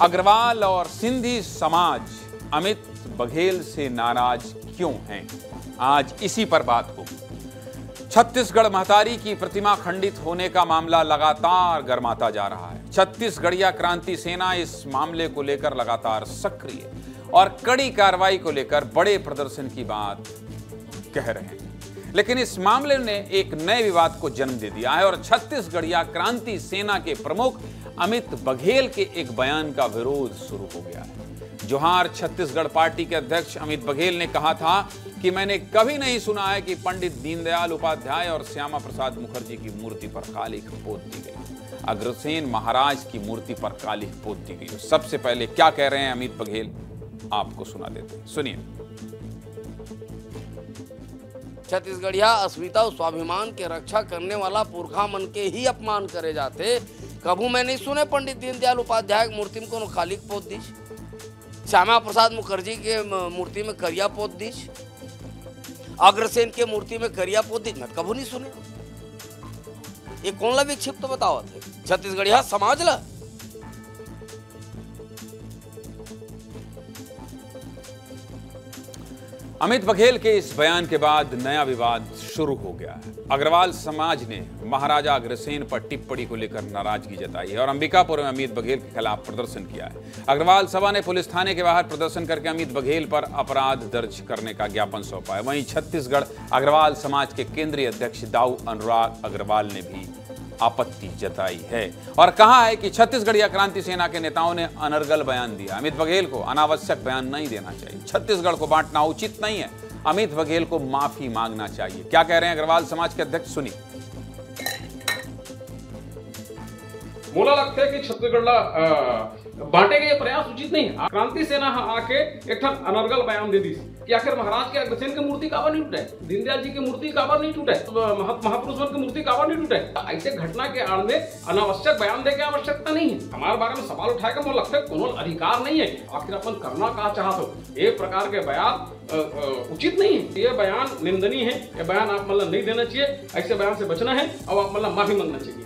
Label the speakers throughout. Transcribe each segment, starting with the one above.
Speaker 1: अग्रवाल और सिंधी समाज अमित बघेल से नाराज क्यों हैं? आज इसी पर बात होगी। छत्तीसगढ़ महतारी की प्रतिमा खंडित होने का मामला लगातार गर्माता जा रहा है। छत्तीसगढ़िया क्रांति सेना इस मामले को लेकर लगातार सक्रिय और कड़ी कार्रवाई को लेकर बड़े प्रदर्शन की बात कह रहे हैं, लेकिन इस मामले ने एक नए विवाद को जन्म दे दिया है और छत्तीसगढ़िया क्रांति सेना के प्रमुख अमित बघेल के एक बयान का विरोध शुरू हो गया है। जोहार छत्तीसगढ़ पार्टी के अध्यक्ष अमित बघेल ने कहा था कि मैंने कभी नहीं सुना है कि पंडित दीनदयाल उपाध्याय और श्यामा प्रसाद मुखर्जी की मूर्ति पर कालिख पोत दी गई, अग्रसेन महाराज की मूर्ति पर कालिख पोत दी गई। सबसे पहले क्या कह रहे हैं अमित बघेल, आपको सुना देते हैं, सुनिए।
Speaker 2: छत्तीसगढ़िया अस्मिता और स्वाभिमान के रक्षा करने वाला पुरखा मन के ही अपमान करे जाते। कभू मैं नहीं सुने पंडित दीनदयाल उपाध्याय की मूर्ति में कोनो खालिक पोत दीश, श्यामा प्रसाद मुखर्जी के मूर्ति में करिया पोत दीश, अग्रसेन के मूर्ति में करिया पोत दीश, मैं कभू नहीं सुने। ये कौन ला विक्षिप्त तो बताओ थे छत्तीसगढ़िया समाज ला।
Speaker 1: अमित बघेल के इस बयान के बाद नया विवाद शुरू हो गया है। अग्रवाल समाज ने महाराजा अग्रसेन पर टिप्पणी को लेकर नाराजगी जताई है और अंबिकापुर में अमित बघेल के खिलाफ प्रदर्शन किया है। अग्रवाल सभा ने पुलिस थाने के बाहर प्रदर्शन करके अमित बघेल पर अपराध दर्ज करने का ज्ञापन सौंपा है। वहीं छत्तीसगढ़ अग्रवाल समाज के केंद्रीय अध्यक्ष दाऊ अनुराग अग्रवाल ने भी आपत्ति जताई है और कहा है कि छत्तीसगढ़िया क्रांति सेना के नेताओं ने अनर्गल बयान दिया। अमित बघेल को अनावश्यक बयान नहीं देना चाहिए, छत्तीसगढ़ को बांटना उचित नहीं है, अमित बघेल को माफी मांगना चाहिए। क्या कह रहे हैं अग्रवाल समाज के अध्यक्ष, सुनिए।
Speaker 3: मोला लगता है कि छत्तीसगढ़ बांटे के प्रयास उचित नहीं है। क्रांति सेना आके एक अनर्गल बयान दे दी कि आखिर महाराज के अग्रसेन की मूर्ति काबर नहीं टूटे, दीनदयाल जी की मूर्ति काबर नहीं टूटे, महापुरुष की मूर्ति काबर नहीं टूटे। ऐसे घटना के आड़ में अनावश्यक बयान दे के आवश्यकता नहीं है। हमारे बारे में सवाल उठाए मोला लगता है कोनो अधिकार नहीं है। आखिर अपन करना क्या चाहते हो, ये प्रकार के बयान उचित नहीं है। ये बयान निंदनीय है, ये बयान आप मतलब नहीं देना चाहिए। ऐसे बयान से बचना है और आप मतलब माफी मांगना चाहिए।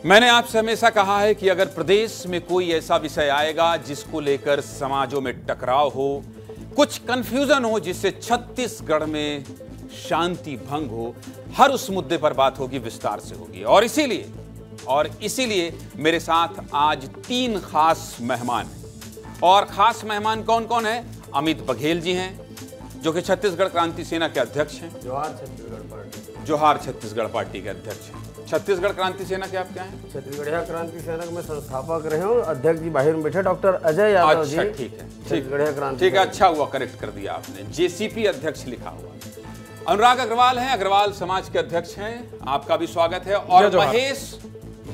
Speaker 1: मैंने आपसे हमेशा कहा है कि अगर प्रदेश में कोई ऐसा विषय आएगा जिसको लेकर समाजों में टकराव हो, कुछ कंफ्यूजन हो, जिससे छत्तीसगढ़ में शांति भंग हो, हर उस मुद्दे पर बात होगी, विस्तार से होगी। और इसीलिए मेरे साथ आज 3 खास मेहमान हैं। और खास मेहमान कौन कौन है? अमित बघेल जी हैं जो कि छत्तीसगढ़ क्रांति सेना के अध्यक्ष हैं, जोहार छत्तीसगढ़ पार्टी के अध्यक्ष हैं। छत्तीसगढ़ क्रांति सेना के आप क्या हैं?
Speaker 4: छत्तीसगढ़िया क्रांति सेना के मैं संस्थापक रहे हूँ। अध्यक्ष जी बाहर में बैठे डॉक्टर अजय यादव जी।
Speaker 1: अच्छा, ठीक है,
Speaker 4: छत्तीसगढ़िया क्रांति,
Speaker 1: ठीक है, अच्छा हुआ करेक्ट कर दिया आपने। जेसीपी अध्यक्ष लिखा हुआ। अनुराग अग्रवाल हैं, अग्रवाल समाज के अध्यक्ष हैं, आपका भी स्वागत है। और महेश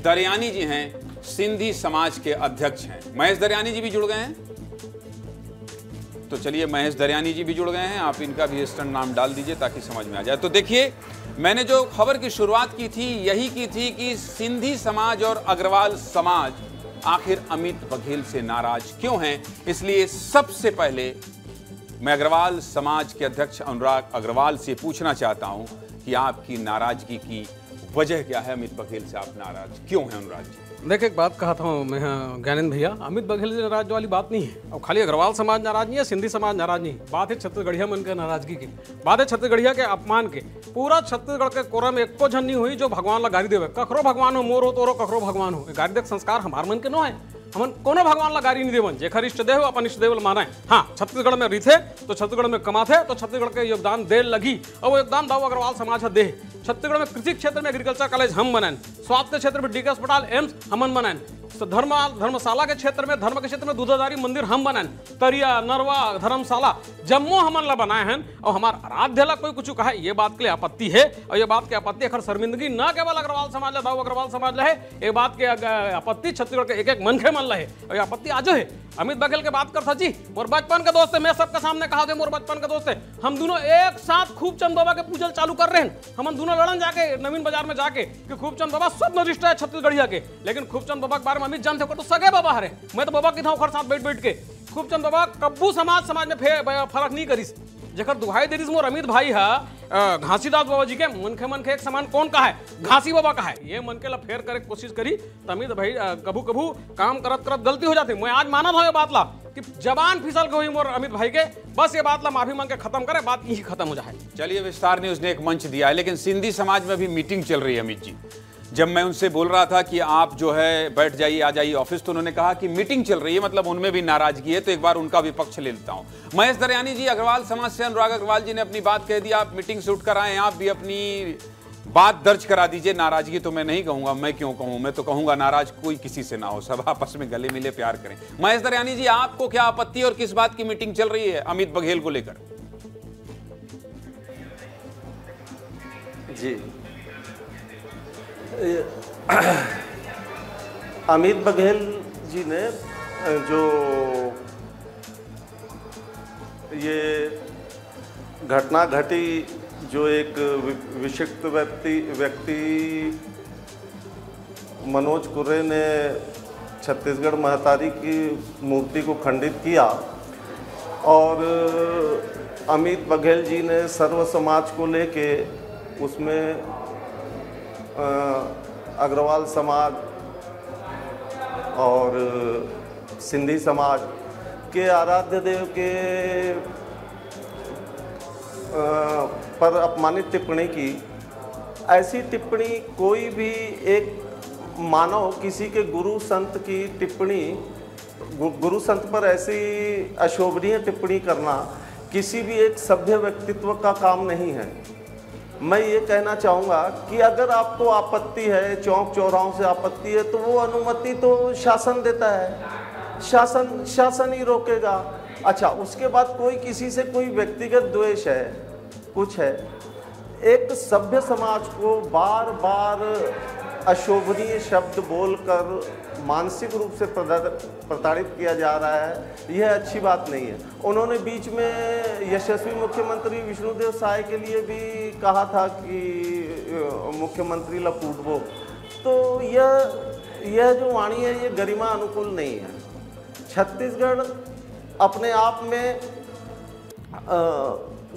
Speaker 1: दरयानी जी हैं, सिंधी समाज के अध्यक्ष हैं। महेश दरयानी जी भी जुड़ गए हैं, तो चलिए महेश दरयानी जी भी जुड़ गए हैं, आप इनका भी स्टैंड नाम डाल दीजिए ताकि समझ में आ जाए। तो देखिए, मैंने जो खबर की शुरुआत की थी यही की थी कि सिंधी समाज और अग्रवाल समाज आखिर अमित बघेल से नाराज क्यों हैं। इसलिए सबसे पहले मैं अग्रवाल समाज के अध्यक्ष अनुराग अग्रवाल से पूछना चाहता हूं कि आपकी नाराजगी की वजह क्या है? अमित बघेल से आप नाराज क्यों हैं अनुराग जी?
Speaker 5: देखिए, एक बात कहा था मैं ज्ञानेंद्र भैया, अमित बघेल से नाराज वाली बात नहीं है। अब खाली अग्रवाल समाज नाराज नहीं है, सिंधी समाज नाराज नहीं, बात है छत्तीसगढ़िया मन के नाराजगी की, बात है छत्तीसगढ़िया के अपमान के। पूरा छत्तीसगढ़ के कोरा में एको झन नहीं हुई जो भगवान ला गारी देवे। कखरो भगवान हो, मोर हो तोरो, कखरो भगवान हो, गारी देख संस्कार हमार मन के नो है। हमन कोनो भगवान ला गारी नहीं देवन, जेखर इष्ट देव अपन इष्ट देव माने। हाँ, छत्तीसगढ़ में रिथे तो छत्तीसगढ़ में कमाथे तो छत्तीसगढ़ के योगदान दे लगी, और वो योगदान दाऊ अग्रवाल समाज दे। छत्तीसगढ़ में कृषि क्षेत्र में एग्रीकल्चर कॉलेज हम बनाए, स्वास्थ्य के क्षेत्र में डीके अस्पताल एम्स हमन बनाए, धर्मशाला के क्षेत्र में धर्म के क्षेत्र में दूधाधारी मंदिर हम बनाए, तरिया नरवा धर्मशाला जम्मू हमन ला बनाए हैं। और हमार आराध्य ला कोई कुछ कहा, ये बात के लिए आपत्ति है। और ये बात की आपत्ति अखर शर्मिंदगी न केवल अग्रवाल समाज दाऊ अग्रवाल समाज है, ये बात के आपत्ति छत्तीसगढ़ के एक एक मन के मन है। और ये आपत्ति आज है। अमित बघेल के बात करता जी, मोर बचपन का दोस्त है, मैं सबके सामने कहा थे मोर बचपन का दोस्त है। हम दोनों एक साथ खूबचंद बाबा के पूजल चालू कर रहे हैं। हम दोनों लड़न जाके नवीन बाजार में जाके कि खूबचंद बाबा सब रिश्ता है छत्तीसगढ़िया के, लेकिन खूबचंद बाबा के बारे में अमित जानते हो तो सगे बाबा हरे। मैं तो बाबा की था साथ बैठ बैठ के। खूबचंद बाबा कब्बू समाज में फर्क नहीं करीस, जकर दुहाई दे मोर अमित भाई है घासीदास बाबा जी के मन के एक समान कौन का है, घासी बाबा का है। ये मन के फेर करे कोशिश करी तमित भाई कभू कभू काम करत करत गलती हो जाती। मैं आज माना था ये बात ला कि जबान फिसल गई मोर अमित भाई के, बस ये बात ला माफी मांग के खत्म करे, बात यही खत्म हो जाए।
Speaker 1: चलिए, विस्तार न्यूज ने एक मंच दिया है, लेकिन सिंधी समाज में भी मीटिंग चल रही है अमित जी। जब मैं उनसे बोल रहा था कि आप जो है बैठ जाइए, आ जाइए ऑफिस, तो उन्होंने कहा कि मीटिंग चल रही है, मतलब उनमें भी नाराजगी है, तो एक बार उनका भी पक्ष ले लेता हूं। महेश दरयानी जी, अग्रवाल समाज से अनुराग अग्रवाल जी ने अपनी बात कह दी, आप मीटिंग से उठकर आए, आप भी अपनी बात दर्ज करा दीजिए। नाराजगी तो मैं नहीं कहूंगा, मैं क्यों कहूं, मैं तो कहूंगा नाराज कोई किसी से ना हो, सब आपस में गले मिले प्यार करें। महेश दरयानी जी, आपको क्या आपत्ति और किस बात की मीटिंग चल रही है अमित बघेल को लेकर?
Speaker 6: जी, अमित बघेल जी ने जो ये घटना घटी, जो एक विशिष्ट व्यक्ति मनोज कुर्रे ने छत्तीसगढ़ महतारी की मूर्ति को खंडित किया और अमित बघेल जी ने सर्व समाज को लेके उसमें अग्रवाल समाज और सिंधी समाज के आराध्य देव के पर अपमानित टिप्पणी की। ऐसी टिप्पणी कोई भी एक मानव किसी के गुरु संत की टिप्पणी, गुरु संत पर ऐसी अशोभनीय टिप्पणी करना किसी भी एक सभ्य व्यक्तित्व का काम नहीं है। मैं ये कहना चाहूँगा कि अगर आपको आपत्ति है, चौक चौराहों से आपत्ति है, तो वो अनुमति तो शासन देता है, शासन ही रोकेगा। अच्छा, उसके बाद कोई किसी से कोई व्यक्तिगत द्वेष है, कुछ है, एक सभ्य समाज को बार बार अशोभनीय शब्द बोलकर मानसिक रूप से प्रताड़ित किया जा रहा है, यह अच्छी बात नहीं है। उन्होंने बीच में यशस्वी मुख्यमंत्री विष्णुदेव साय के लिए भी कहा था कि मुख्यमंत्री ला फूटबो, तो यह जो वाणी है ये गरिमा अनुकूल नहीं है। छत्तीसगढ़ अपने आप में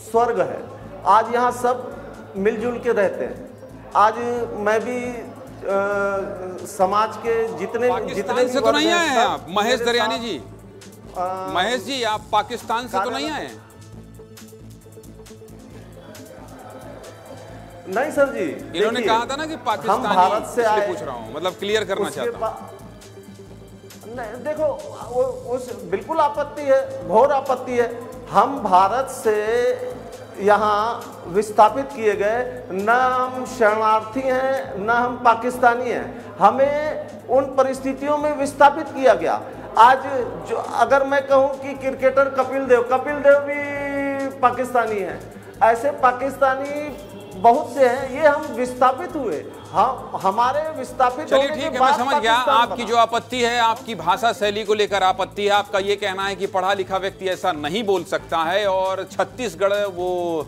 Speaker 6: स्वर्ग है। आज यहाँ सब मिलजुल के रहते हैं। आज मैं भी समाज के जितने
Speaker 1: से तो नहीं आए हैं आप महेश दरयानी जी? महेश जी, आप पाकिस्तान से तो नहीं आए हैं?
Speaker 6: नहीं सर जी,
Speaker 1: इन्होंने कहा था ना कि पाकिस्तानी,
Speaker 6: हम भारत से आए,
Speaker 1: पूछ रहा हूँ, मतलब क्लियर करना चाहता हूँ।
Speaker 6: नहीं, देखो उस बिल्कुल आपत्ति है, घोर आपत्ति है। हम भारत से यहाँ विस्थापित किए गए, न हम शरणार्थी हैं न हम पाकिस्तानी हैं, हमें उन परिस्थितियों में विस्थापित किया गया। आज जो अगर मैं कहूँ कि क्रिकेटर कपिल देव भी पाकिस्तानी हैं, ऐसे पाकिस्तानी बहुत से हैं, ये हम विस्थापित हुए, हम हमारे विस्थापित।
Speaker 1: चलिए ठीक है, मैं समझ गया। आपकी जो आपत्ति है, आपकी भाषा शैली को लेकर आपत्ति है। आपका ये कहना है कि पढ़ा लिखा व्यक्ति ऐसा नहीं बोल सकता है और छत्तीसगढ़ वो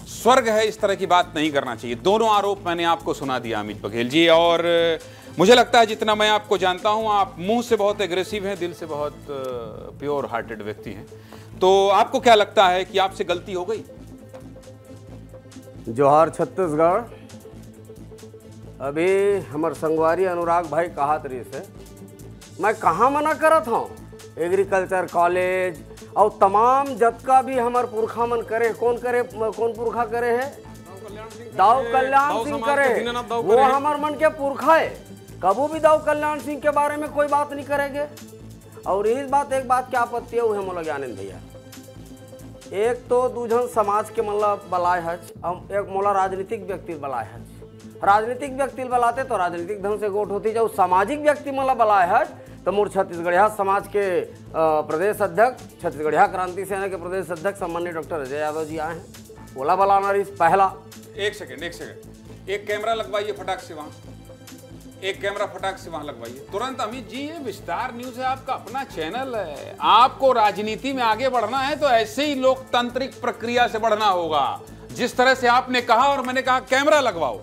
Speaker 1: स्वर्ग है, इस तरह की बात नहीं करना चाहिए। दोनों आरोप मैंने आपको सुना दिया अमित बघेल जी, और मुझे लगता है जितना मैं आपको जानता हूं, आप मुंह से बहुत एग्रेसिव हैं, दिल से बहुत प्योर हार्टेड व्यक्ति हैं। तो आपको क्या लगता है कि आपसे गलती हो गई?
Speaker 4: जोहार छत्तीसगढ़। अभी हमार संगवारी अनुराग भाई कहा तरी से मैं कहाँ मना करत हूँ। एग्रीकल्चर कॉलेज और तमाम जतका भी हमार पुरखा मन करे, कौन पुरखा करे है? दाऊ कल्याण सिंह करे, वो हमार मन के पुरखा है। कबू भी दाऊ कल्याण सिंह के बारे में कोई बात नहीं करेंगे। और एक बात क्या आपत्ति है, वो है मोला ज्ञानेंद्र भैया। एक तो दूजन समाज के मतलब बलाय है, एक मोला राजनीतिक व्यक्ति बलाय है। राजनीतिक व्यक्ति बलाते तो राजनीतिक ढंग से वोट होती, जब सामाजिक व्यक्ति मला बलाय है तो मोर छत्तीसगढ़िया समाज के प्रदेश अध्यक्ष, छत्तीसगढ़िया क्रांति सेना के प्रदेश अध्यक्ष सम्माननीय डॉक्टर अजय यादव जी आए हैं। बोला बलाना रही पहला।
Speaker 1: एक सेकंड, एक कैमरा लगवाइए फटाक से वहां, एक कैमरा फटाक से वहां लगवाइए तुरंत। अमित जी, ये विस्तार न्यूज है, आपका अपना चैनल है। आपको राजनीति में आगे बढ़ना है तो ऐसे ही लोकतांत्रिक प्रक्रिया से बढ़ना होगा, जिस तरह से आपने कहा और मैंने कहा कैमरा लगवाओ।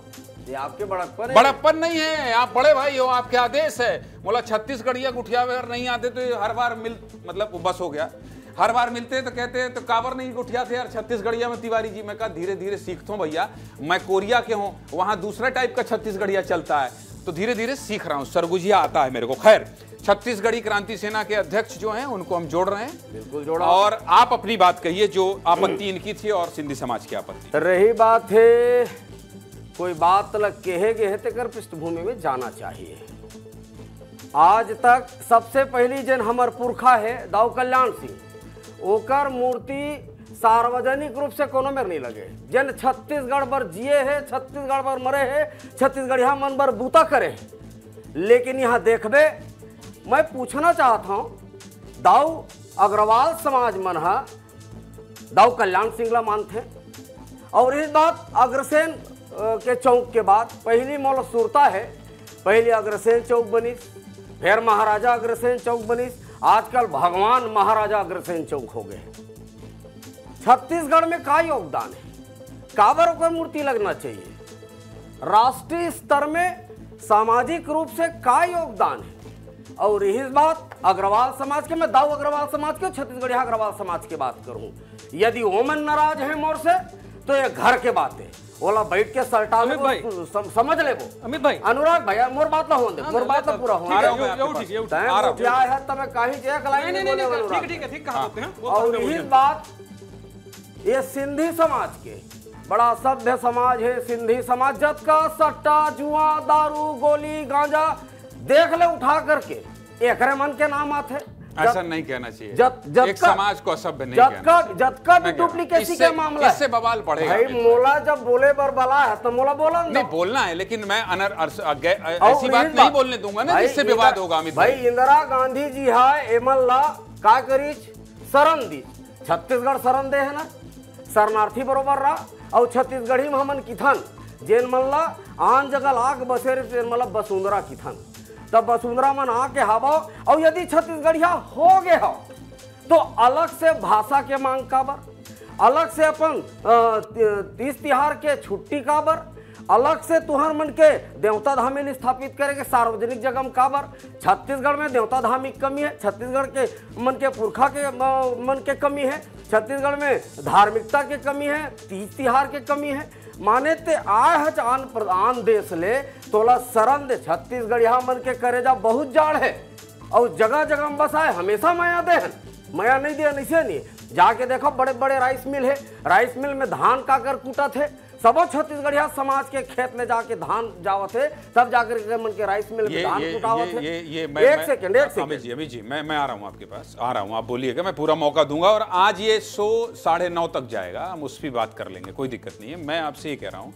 Speaker 4: ये आपके
Speaker 1: बड़प्पन नहीं है, आप बड़े भाई हो, आपके आदेश है। बोला छत्तीसगढ़िया गुठिया वगैरह नहीं आते तो हर बार मतलब बस हो गया। हर बार मिलते हैं तो कहते हैं तो काबर नहीं उठिया थे यार छत्तीसगढ़िया में तिवारी जी। मैं कहा धीरे धीरे सीखता हूँ भैया, मैं कोरिया के हूँ, वहां दूसरा टाइप का छत्तीसगढ़िया चलता है, तो धीरे धीरे सीख रहा हूँ, सरगुजिया आता है मेरे को। खैर, छत्तीसगढ़ी क्रांति सेना के अध्यक्ष जो हैं उनको हम जोड़ रहे हैं।
Speaker 4: बिल्कुल जोड़ा।
Speaker 1: और आप अपनी बात कहिए जो आपत्ति इनकी थी और सिंधी समाज की आपत्ति।
Speaker 4: रही बात है कोई बात लग कहे गए तेकर पृष्ठभूमि में जाना चाहिए। आज तक सबसे पहली जन हमार पुरखा है दाऊ कल्याण सिंह, ओकर मूर्ति सार्वजनिक रूप से कोनो में नहीं लगे। जन छत्तीसगढ़ पर जिए है, छत्तीसगढ़ पर मरे है, छत्तीसगढ़िया मन पर बूता करे है। लेकिन यहाँ देखबे, मैं पूछना चाहता हूँ, दाऊ अग्रवाल समाज मन हा दाऊ कल्याण सिंह ला मानते, और इस बात अग्रसेन के चौक के बाद पहली मोल सुरता है, पहली अग्रसेन चौक बनीस, फिर महाराजा अग्रसेन चौक बनीस, आजकल भगवान महाराजा अग्रसेन चौक हो गए। छत्तीसगढ़ में का योगदान है, काबर को मूर्ति लगना चाहिए, राष्ट्रीय स्तर में सामाजिक रूप से का योगदान है। और यही बात अग्रवाल समाज के, मैं दाऊ अग्रवाल समाज के, छत्तीसगढ़िया अग्रवाल समाज की बात करूं, यदि ओमन नाराज है मोर से तो ये घर के बात है, ओला बैठ के सल्टा ले समझ ले वो।
Speaker 5: अमित भाई,
Speaker 4: अनुराग भैया मोर बात ना हो दे, मोर बात ना पूरा हो और यही बात ये सिंधी समाज के बड़ा सभ्य समाज है। सिंधी समाज जत का सट्टा जुआ दारू गोली गांजा देख ले उठा करके एक मन के नाम आते।
Speaker 1: ऐसा नहीं कहना चाहिए,
Speaker 4: एक
Speaker 1: समाज को असभ्य नहीं कहना चाहिए।
Speaker 4: जत का भी डुप्लीकेसी का मामला है,
Speaker 1: इससे बवाल पड़ेगा।
Speaker 4: भाई मोला जब बोले बर बला है तो मोला बोला
Speaker 1: नहीं, बोलना है, लेकिन मैं ऐसी बात नहीं बोलने दूंगा ना जिससे विवाद होगा। अमित
Speaker 4: भाई इंदिरा गांधी जी है एमल्ला का करीच शरण दी, छत्तीसगढ़ शरण दे है ना, शरणार्थी बरोबर रहा। और छत्तीसगढ़ी में हमन किथन जेन मल्ला आन जगह आग बसेरे तेन मतलब वसुंधरा किथन, तब वसुंधरा मन आके हवा। और यदि छत्तीसगढ़िया हो गए हो तो अलग से भाषा के मांग काबर, अलग से अपन तीज तिहार के छुट्टी काबर, अलग से तुहर मन के देवता धामी स्थापित करेंगे सार्वजनिक जगह में काबर। छत्तीसगढ़ में देवता धामी की कमी है, छत्तीसगढ़ के मन के पुरखा के मन के कमी है, छत्तीसगढ़ में धार्मिकता की कमी है, तीज तिहार की कमी है। माने ते आय है आन देश ले तोला शरण दे, छत्तीसगढ़ यहाँ मन के करेजा बहुत जाड़ है और जगह जगह में बस आए हमेशा माया दे है, माया नहीं दे नहीं नहीं। जाके देखो बड़े बड़े राइस मिल है, राइस मिल में धान काकर कूटा थे, सबो छत्तीसगढ़िया समाज के खेत में जाके धान जावत है, तब जाकर के मन के राइस मिल में धान कुटावत है। एक सेकंड
Speaker 1: अमित जी मैं आ रहा हूँ आपके पास, आ रहा हूँ, आप बोलिएगा, मैं पूरा मौका दूंगा। और आज ये 9:30 तक जाएगा, हम उस पर बात कर लेंगे, कोई दिक्कत नहीं है। मैं आपसे ये कह रहा हूँ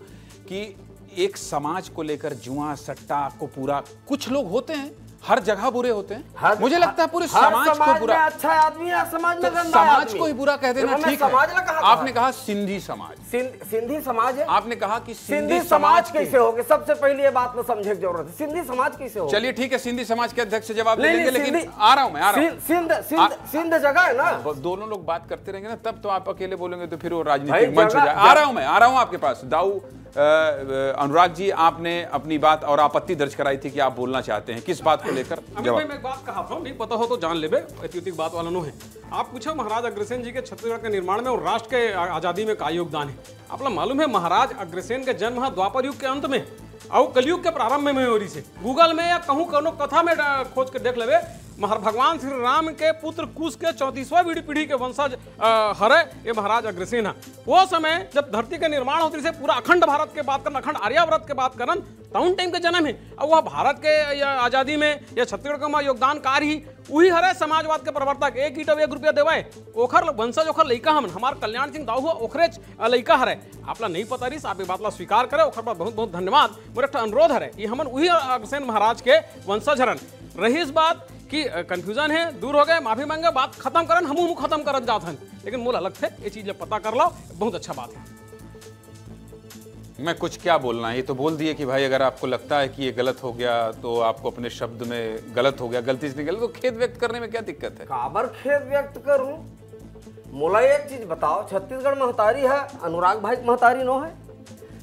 Speaker 1: कि एक समाज को लेकर जुआ सट्टा को पूरा, कुछ लोग होते हैं हर जगह बुरे होते हैं, मुझे लगता है पूरे समाज को बुरा,
Speaker 4: अच्छा आदमी है समाज में,
Speaker 1: तो समाज को ही बुरा कह देना ठीक है। आपने कहा सिंधी समाज,
Speaker 4: सिंधी समाज है,
Speaker 1: आपने कहा कि
Speaker 4: सिंधी समाज कैसे होगे, सबसे पहले ये बात में समझने की जरूरत है, सिंधी समाज कैसे होगा।
Speaker 1: चलिए ठीक है, सिंधी समाज के अध्यक्ष से जवाब देंगे, लेकिन आ रहा हूं मैं,
Speaker 4: सिंध जगह है ना,
Speaker 1: दोनों लोग बात करते रहेंगे ना, तब तो आप अकेले बोलेंगे तो फिर वो राजनीतिक मंच हो जाए। आ रहा हूं आपके पास। दाऊ अनुराग जी, आपने अपनी बात और आपत्ति दर्ज कराई थी कि आप बोलना चाहते हैं, किस बात को लेकर?
Speaker 5: मैं एक बात कहा था, नहीं पता हो तो जान लेबे, ऐतिहासिक बात वाला नो है। आप पूछा महाराज अग्रसेन जी के छत्तीसगढ़ के निर्माण में और राष्ट्र के आजादी में का योगदान है। आपको मालूम है महाराज अग्रसेन के जन्म द्वापर युग के अंत में और कलयुग के प्रारंभ में मयूरी से। गूगल में या कहूँ कोनो कथा में खोज के देख लेवे, भगवान श्री राम के पुत्र कुश के 34वां पीढ़ी के वंशज हरे ये महाराज अग्रसेन है। वो समय जब धरती के निर्माण होती से पूरा अखंड भारत के बात करन, अखंड आर्यावर्त के बात करन, टाउन टाइम के जन्म है। और वह भारत के आजादी में या छत्तीसगढ़ का योगदानकार ही वही हरे समाजवाद के प्रवर्तक। एक ईट 1 रुपया देवे ओखर वंशज ओखर लइका हम हमार कल्याण सिंह दाऊ ओखरे लइका हरे। आपला नहीं पता रही, आप ये बात ला स्वीकार करे, ओखर बात बहुत बहुत धन्यवाद। मोर एक अनुरोध हरे, ये हमन वही अग्रसेन महाराज के वंशज हरन। रही इस बात कि कंफ्यूजन है, दूर हो गए, माफी मांगे, बात खत्म करन, हम खत्म करत जात हन, लेकिन मूल अलग थे। ये चीज पता कर लो, बहुत अच्छा बात है।
Speaker 1: मैं कुछ क्या बोलना है, ये तो बोल दिए कि भाई अगर आपको लगता है कि ये गलत हो गया तो आपको अपने शब्द में गलत हो गया, गलती से निकल, तो खेद व्यक्त करने में क्या दिक्कत है?
Speaker 4: काबर खेद व्यक्त करूं? मोला एक चीज बताओ, छत्तीसगढ़ महतारी है, अनुराग भाई महतारी नो है,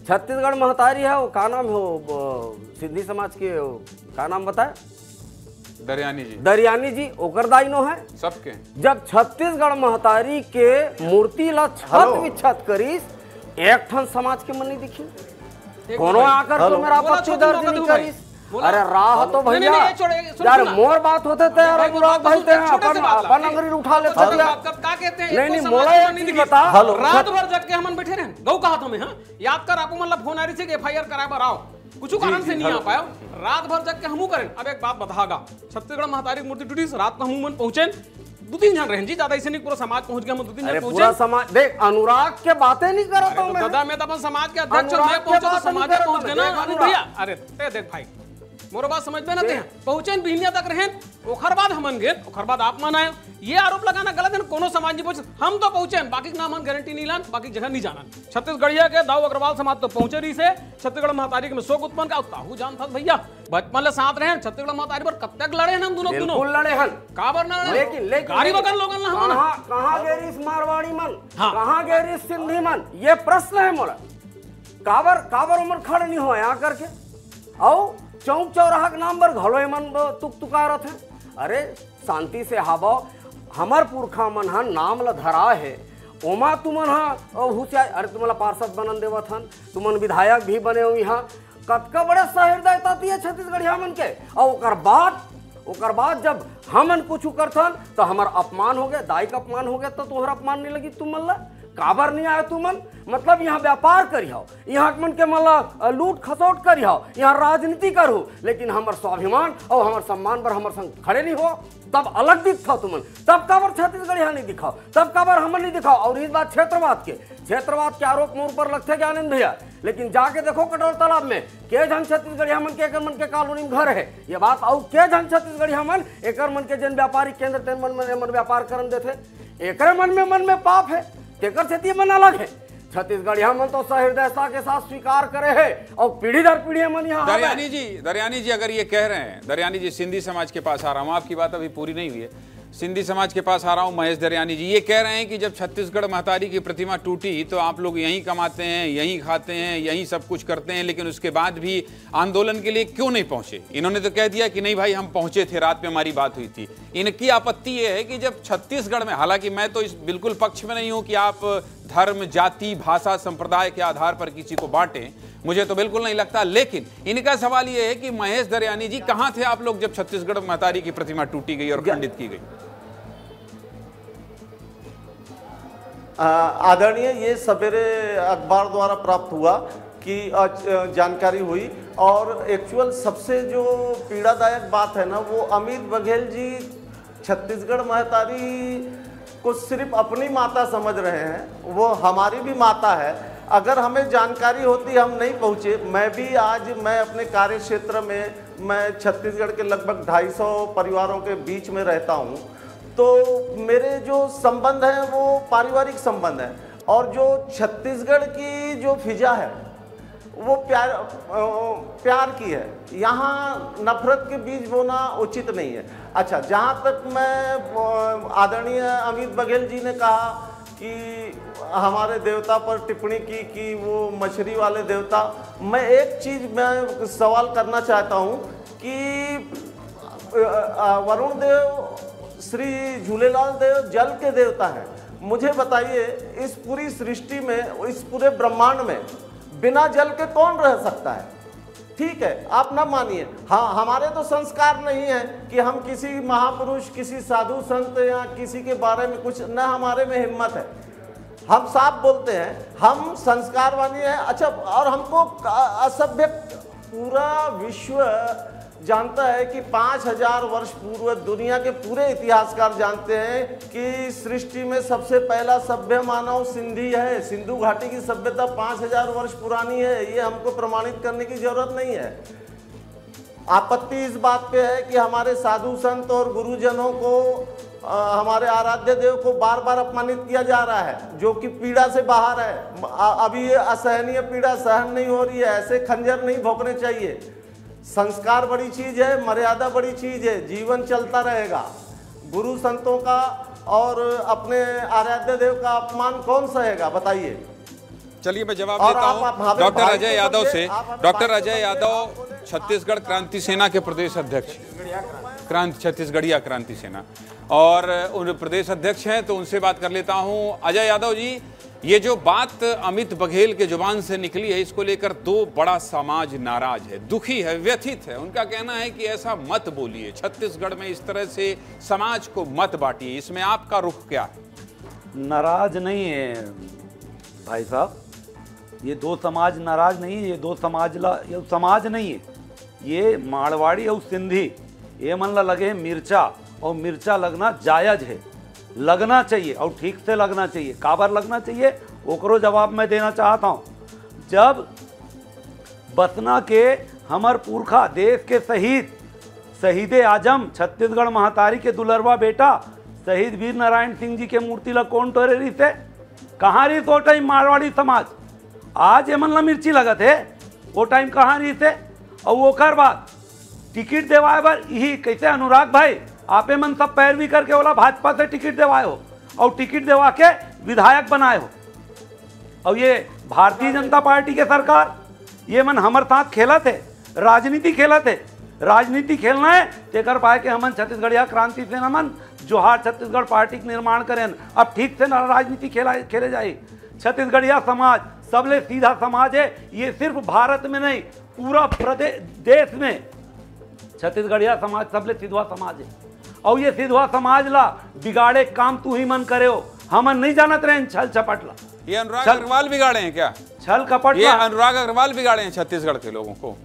Speaker 4: छत्तीसगढ़ महतारी है, वो का नाम है, सिंधी समाज के का नाम बताए?
Speaker 1: दरयानी जी,
Speaker 4: दरयानी जी ओकर दाइनो है।
Speaker 1: सबके
Speaker 4: जब छत्तीसगढ़ महतारी के मूर्ति ला छत विच्छत करीस, एक ठन समाज के मन नहीं दिखी, कोनो आकर तो मेरा आपत्ति दर्ज नहीं करीस। अरे राह तो भैया यार मोर बात होते थे यार, अनुराग भाई थे अपन अंगरी उठा लेते थे।
Speaker 5: का कहते हैं
Speaker 4: नहीं मोला एक चीज बता,
Speaker 5: रात भर जग के हमन बैठे रहे गौ कहा हमें। हां याद कर आपको मतलब फोन आ रही थी कि एफआईआर कराए बर आओ, कुछ कारण से नहीं आ पाया, रात भर जग के हमू करें। अब एक बात बतागा, छत्तीसगढ़ महतारी मूर्ति टूटी, रात को हमू मन पहुंचे, 2-3 जन रहे जी, ज्यादा ऐसे नहीं, पूरा समाज पहुंच गया, हम 2-3 जन पहुंचे।
Speaker 4: पूरा समाज देख, अनुराग के बातें नहीं कर रहा हूं मैं,
Speaker 5: दादा मैं तो अपन समाज के अध्यक्ष मैं पहुंचा तो समाज में पहुंच गया ना भैया। अरे देख भाई मोर बात समझ में ना थे, पहुंचे बिहनिया तक रहे, ओखर बाद हमन गए, ओखर बाद आप मन आए, ये आरोप लगाना गलत है। कोनो समाज नहीं पहुंचे, हम तो पहुंचे, बाकी नाम हम गारंटी नहीं लान, बाकी जगह नहीं जाना। छत्तीसगढ़िया के दाऊ अग्रवाल समाज तो पहुंचे रही से, छत्तीसगढ़ महतारी में शोक उत्पन्न का ताहू जान था भैया, बचपन ले साथ रहे, छत्तीसगढ़ महतारी पर कब तक लड़े हैं हम दोनों
Speaker 4: लड़े हैं,
Speaker 5: काबर ना
Speaker 4: लेकिन
Speaker 5: गाड़ी बगल लोगन ना हम
Speaker 4: कहां गेरिस मारवाड़ी मन, कहां गेरिस सिंधी मन, ये प्रश्न है मोरा। काबर उमर खड़ नहीं हो यहाँ करके, आओ चौक चौराहा के नाम पर घलो मन तुक तुकारत है। अरे शांति से हाबो, हमर पुरखा मन हा नाम ला धरा है, ओमा तुमन हा हुसिया। अरे तुमला पार्षद बनन देवत हन, तुमन विधायक भी बने हो यहाँ, कतका बड़े सहृदयता दिए छत्तीसगढ़िया मन के। और ओकर बाद जब हमन कुछ करथन तो हमार अपमान हो गए, दाई का अपमान हो गया, तो तुम्हारा अपमान नहीं लगी तुम मन ला। काबर नहीं आया तुमन, मतलब यहाँ व्यापार करियो, यहाँ मन के मतलब लूट खसोट करियो, यहाँ राजनीति करो, लेकिन हमार स्वाभिमान और हमार सम्मान पर हमार संग खड़े नहीं हो, तब अलग दिखाओ तुमन। तब काबर छत्तीसगढ़ यहाँ नहीं दिखाओ, तब काबर हमन नहीं दिखाओ। और इस बात क्षेत्रवाद के आरोप मोर पर लगते ज्ञानेंद्र भैया, लेकिन जाके देखो कटोर तालाब में के जन छत्तीसगढ़ मन के एकर मन के कॉलोनी में घर है, ये बात। और के जन छत्तीसगढ़ मन एकर मन के जन व्यापारिक केंद्र तेन मन व्यापार करन देते, एक मन में पाप है, तेकर क्षेत्रीय मन अलग है। छत्तीसगढ़ मन तो सहृदयता के साथ स्वीकार करे है, और पीढ़ी दर पीढ़ी मन यहाँ।
Speaker 1: दरयानी जी अगर ये कह रहे हैं, दरयानी जी सिंधी समाज के पास आ रहा हूँ, आपकी बात अभी पूरी नहीं हुई है, सिंधी समाज के पास आ रहा हूँ। महेश दरयानी जी ये कह रहे हैं कि जब छत्तीसगढ़ महतारी की प्रतिमा टूटी तो आप लोग यहीं कमाते हैं, यहीं खाते हैं, यहीं सब कुछ करते हैं, लेकिन उसके बाद भी आंदोलन के लिए क्यों नहीं पहुंचे? इन्होंने तो कह दिया कि नहीं भाई हम पहुंचे थे, रात में हमारी बात हुई थी। इनकी आपत्ति ये है कि जब छत्तीसगढ़ में, हालांकि मैं तो इस बिल्कुल पक्ष में नहीं हूं कि आप धर्म, जाति, भाषा, संप्रदाय के आधार पर किसी को बांटें, मुझे तो बिल्कुल नहीं लगता, लेकिन इनका सवाल यह है कि महेश दरयानी जी कहां थे आप लोग जब छत्तीसगढ़ महतारी की प्रतिमा टूटी गई और खंडित की गई?
Speaker 6: आदरणीय, ये सवेरे अखबार द्वारा प्राप्त हुआ कि जानकारी हुई, और एक्चुअल सबसे जो पीड़ादायक बात है ना, वो अमित बघेल जी छत्तीसगढ़ महतारी को सिर्फ अपनी माता समझ रहे हैं, वो हमारी भी माता है। अगर हमें जानकारी होती हम नहीं पहुँचे, मैं अपने कार्य क्षेत्र में, मैं छत्तीसगढ़ के लगभग 250 परिवारों के बीच में रहता हूँ, तो मेरे जो संबंध हैं वो पारिवारिक संबंध है, और जो छत्तीसगढ़ की जो फिजा है वो प्यार की है, यहाँ नफरत के बीज बोना उचित नहीं है। अच्छा, जहाँ तक मैं आदरणीय अमित बघेल जी ने कहा कि हमारे देवता पर टिप्पणी की कि वो मछली वाले देवता, मैं एक चीज़ मैं सवाल करना चाहता हूँ कि वरुण देव, श्री झूलेलाल देव जल के देवता हैं। मुझे बताइए, इस पूरी सृष्टि में, इस पूरे ब्रह्मांड में बिना जल के कौन रह सकता है? ठीक है, आप ना मानिए, हाँ, हमारे तो संस्कार नहीं है कि हम किसी महापुरुष, किसी साधु संत या किसी के बारे में कुछ, न हमारे में हिम्मत है। हम साफ बोलते हैं, हम संस्कारवानी हैं। अच्छा, और हमको असभ्य, पूरा विश्व जानता है कि 5000 वर्ष पूर्व, दुनिया के पूरे इतिहासकार जानते हैं कि सृष्टि में सबसे पहला सभ्य मानव सिंधी है। सिंधु घाटी की सभ्यता 5000 वर्ष पुरानी है, ये हमको प्रमाणित करने की जरूरत नहीं है। आपत्ति इस बात पे है कि हमारे साधु संत और गुरुजनों को, हमारे आराध्य देव को बार बार अपमानित किया जा रहा है, जो कि पीड़ा से बाहर है। अभी ये असहनीय पीड़ा सहन नहीं हो रही है, ऐसे खंजर नहीं भोंकने चाहिए। संस्कार बड़ी चीज है, मर्यादा बड़ी चीज है, जीवन चलता रहेगा। गुरु संतों का और अपने आराध्य देव का अपमान कौन सहेगा, बताइए?
Speaker 1: चलिए मैं जवाब देता हूं डॉक्टर अजय यादव से। डॉक्टर अजय यादव छत्तीसगढ़ क्रांति सेना के प्रदेश अध्यक्ष। क्रांति छत्तीसगढ़िया क्रांति सेना, और उन प्रदेश अध्यक्ष हैं, तो उनसे बात कर लेता हूं। अजय यादव जी, ये जो बात अमित बघेल के जुबान से निकली है, इसको लेकर दो बड़ा समाज नाराज है, दुखी है, व्यथित है। उनका कहना है कि ऐसा मत बोलिए, छत्तीसगढ़ में इस तरह से समाज को मत बांटिए। इसमें आपका रुख क्या है?
Speaker 7: नाराज नहीं है भाई साहब, ये दो समाज नाराज नहीं है, ये समाज नहीं है, ये मारवाड़ी और सिंधी, ये मन ला लगे मिर्चा, और मिर्चा लगना जायज है, लगना चाहिए और ठीक से लगना चाहिए। काबर लगना चाहिए ओकरो जवाब मैं देना चाहता हूँ। जब बसना के हमर पुरखा देश के शहीद आजम छत्तीसगढ़ महातारी के दुलरवा बेटा शहीद वीर नारायण सिंह जी के मूर्ति ला कौन तोड़े रही थे? कहाँ रही वो टाइम मारवाड़ी समाज? आज एमन ला मिर्ची लगत है, वो टाइम कहाँ रही थे? और ओकर बाद टिकट देवाए बर यही कैसे अनुराग भाई आपे मन सब पैरवी करके बोला भाजपा से टिकट देवाए हो और टिकट देवा के विधायक बनाए हो, और ये भारतीय जनता पार्टी के सरकार ये मन हमारे साथ खेला थे, राजनीति खेला थे। राजनीति खेलना है तेकर पाए के हमन छत्तीसगढ़िया क्रांति सेना मन जोहार छत्तीसगढ़ पार्टी के निर्माण करें। अब ठीक से राजनीति खेले जाए। छत्तीसगढ़िया समाज सबले सीधा समाज है, ये सिर्फ भारत में नहीं पूरा प्रदेश देश में छत्तीसगढ़िया समाज सबले सीधा समाज है। और ये सीधा समाज ला बिगाड़े काम तू ही मन करे हो, हमन नहीं जानत रहे छल चपट ला।
Speaker 1: ये अनुराग अग्रवाल बिगाड़े हैं क्या?
Speaker 7: छल कपट
Speaker 1: ये अनुराग अग्रवाल बिगाड़े हैं छत्तीसगढ़ के लोगों को?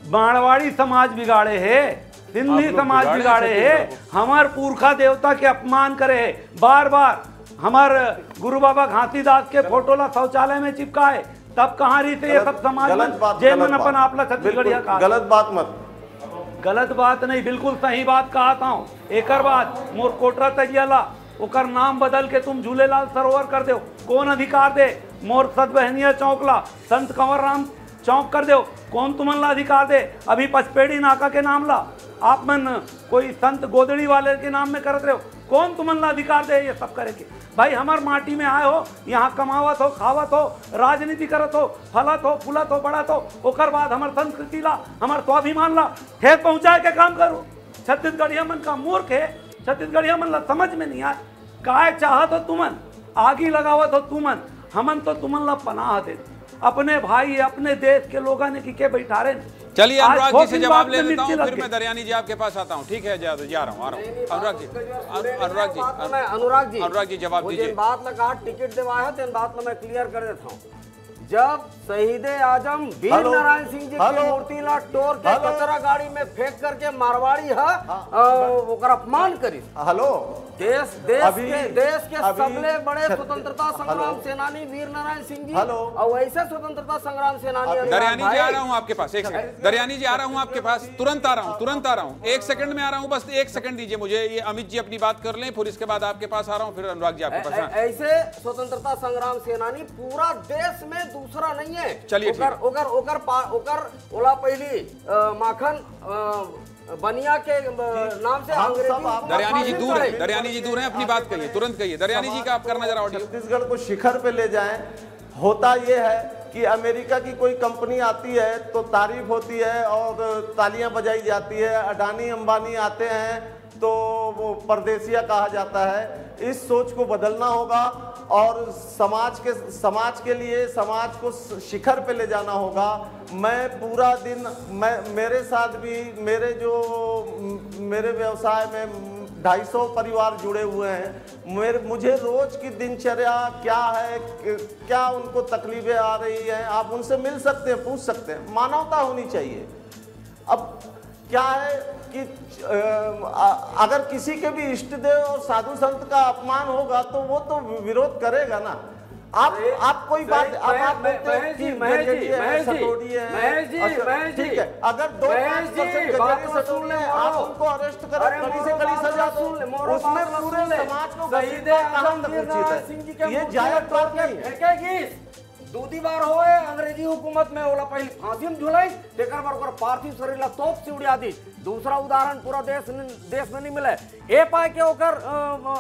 Speaker 7: मारवाड़ी समाज बिगाड़े है, सिंधी समाज बिगाड़े है, हमार पुरखा देवता के अपमान करे है, बार बार हमार गुरु बाबा घासीदास के फोटो ला शौचालय में चिपकाए, तब कहाँ रही थे ये सब समाज में जेमन अपन आपला छत्तीसगढ़िया का?
Speaker 6: गलत बात मत,
Speaker 7: गलत बात नहीं, बिल्कुल सही बात कहता हूँ। एक बात मोर कोटरा तजियाला ओकर नाम बदल के तुम झूलेलाल सरोवर कर दो, कौन अधिकार दे? मोर सतबहनिया चौक ला संत कंवर राम चौक कर दो, कौन तुमन ला अधिकार दे? अभी पचपेड़ी नाका के नाम ला आप मन कोई संत गोदड़ी वाले के नाम में करत रहे हो, कौन तुमन ला अधिकार दे ये सब करे के? भाई हमार माटी में आए हो, यहाँ कमावत हो, खावत हो, राजनीति करत हो, फलत हो, फूलत हो, बढ़त हो, ओकर बाद हमार संस्कृति ला, हमार स्वाभिमान ला ठेस पहुँचाए के काम करो। छत्तीसगढ़िया मन का मूर्ख है, छत्तीसगढ़िया मन ला समझ में नहीं आए, काय चाहत हो तुमन, आगी लगावत हो तुमन, हमन तो तुमन ला पनाह दे, अपने भाई अपने देश के लोगों ने की के बैठा रहे।
Speaker 1: चलिए अनुराग जी से जवाब ले लेता हूँ, फिर मैं दरयानी जी आपके पास आता हूँ। ठीक है, जा रहा हूँ, आ रहा हूँ। अनुराग जी जवाब दीजिए।
Speaker 4: बात लगा टिकट दिवाया है, तेन बात मैं क्लियर कर देता हूँ। जब शहीद आजम वीर नारायण सिंह जी की मूर्ति ला तोड़ के कचरा गाड़ी में फेंक करके मारवाड़ी है ओकर अपमान करी।
Speaker 6: हेलो,
Speaker 4: देश के सबले बड़े स्वतंत्रता संग्राम सेनानी वीर नारायण सिंह जी और वैसे स्वतंत्रता संग्राम सेनानी
Speaker 1: दरयानी जी आ रहा हूँ आपके पास, एक सेकंड। दरयानी जी आ रहा हूँ आपके पास, तुरंत आ रहा हूँ, एक सेकंड में आ रहा हूँ, बस एक सेकंड दीजिए मुझे। ये अमित जी अपनी बात कर लें, फिर इसके बाद आपके पास आ रहा हूँ, फिर अनुराग जी आपके पास।
Speaker 4: ऐसे स्वतंत्रता संग्राम सेनानी पूरा देश में दूसरा नहीं है।
Speaker 1: चलिए
Speaker 4: ओकर ओला पहली माखन बनिया के नाम से अंग्रेजी।
Speaker 1: दरयानी जी दूर हैं, अपनी बात कहिए, तुरंत कहिए। दरयानी जी का आप करना जरा ऑडियो।
Speaker 6: छत्तीसगढ़ को शिखर पे ले जाएं। होता यह है कि अमेरिका की कोई कंपनी आती है तो तारीफ होती है और तालियां बजाई जाती है, अडानी अंबानी आते हैं तो वो परदेसिया कहा जाता है। इस सोच को बदलना होगा और समाज के लिए समाज को शिखर पे ले जाना होगा। मैं पूरा दिन मेरे साथ भी मेरे व्यवसाय में 250 परिवार जुड़े हुए हैं। मुझे रोज की दिनचर्या क्या है, क्या उनको तकलीफें आ रही हैं, आप उनसे मिल सकते हैं, पूछ सकते हैं। मानवता होनी चाहिए। अब क्या है कि अगर किसी के भी इष्ट देव और साधु संत का अपमान होगा तो वो तो विरोध करेगा ना। आप कोई बात आप बोलते हैं कि सटोड़ी है, ठीक है, अगर 2-5% गजेरी सटोड़ी है आप उनको अरेस्ट करो, कड़ी से कड़ी सजा दो, उसमें पूरे समाज को ये जायज बात नहीं है।
Speaker 4: दूधी बार होए अंग्रेजी हुकूमत में ओला पहले फांसी में झुलाई, तेकर बार ओकर पार्थिव शरीर ला तोप से उड़ा दी। दूसरा उदाहरण पूरा देश में नहीं मिले ए पाए के ओकर